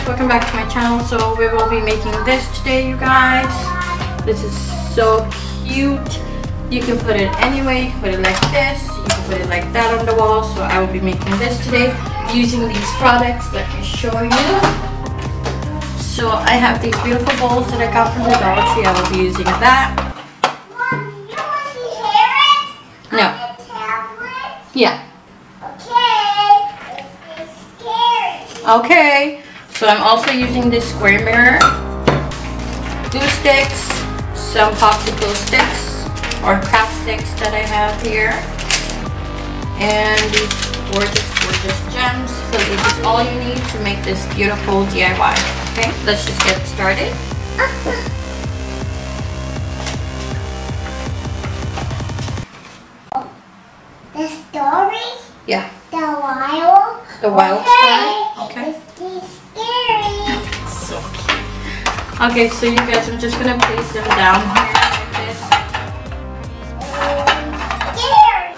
guys, welcome back to my channel. So we will be making this today, you guys. This is so cute. You can put it any way. You can put it like this, you can put it like that on the wall. So I will be making this today using these products. Let me show you. So I have these beautiful bowls that I got from the Dollar Tree. I will be using that. Mom, you want to hear it? No. On the tablet? Yeah. Okay. It's scary. Okay. So I'm also using this square mirror, glue sticks, some popsicle sticks or craft sticks that I have here, and these gorgeous gems. So this is all you need to make this beautiful DIY. Okay, let's just get started. The story? Yeah. The wild story. Okay. It's scary. So cute. Okay, so you guys, I'm just gonna place them down here like this. Scary.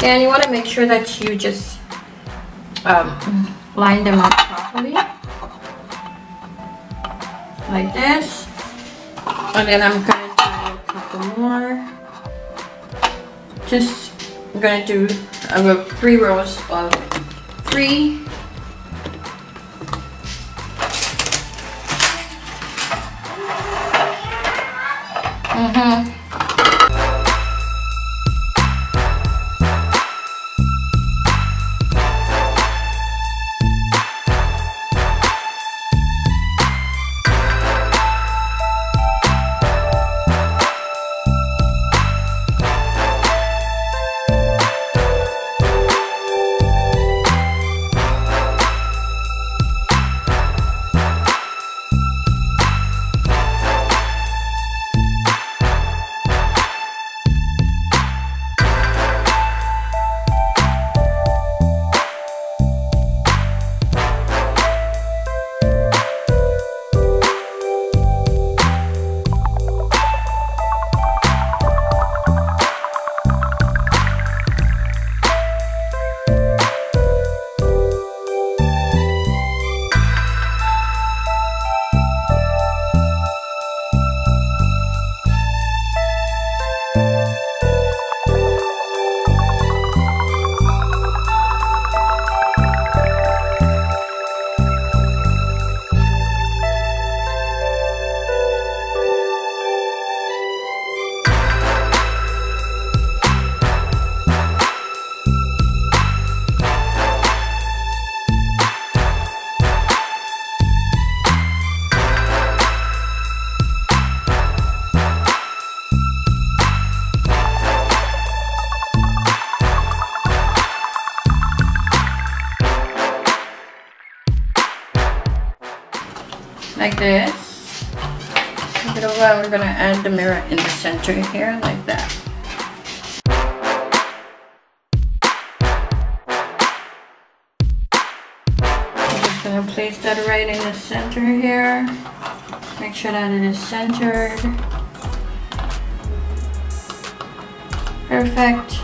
And you want to make sure that you just line them up properly, like this. And then I'm gonna do a couple more. I'm gonna do 3 rows of 3. Like this. A bit of we're gonna add the mirror in the center here, like that. I'm just gonna place that right in the center here. Make sure that it is centered. Perfect.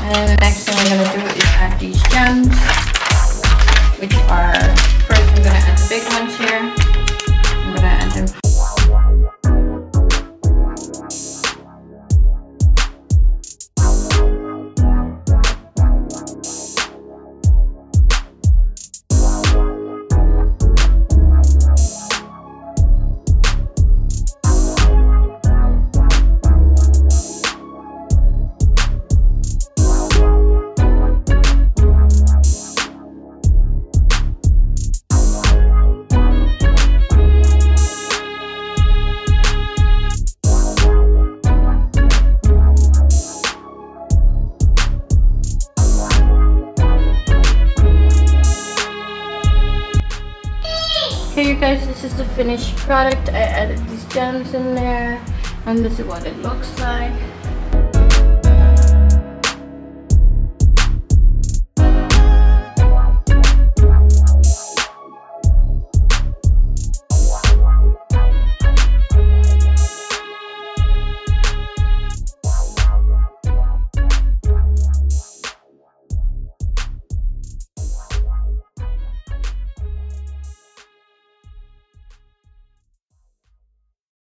And the next thing we're gonna do is add these gems, which are, first I'm going to add the big ones here. I'm going to add them. Okay, you guys, this is the finished product. I added these gems in there, and this is what it looks like.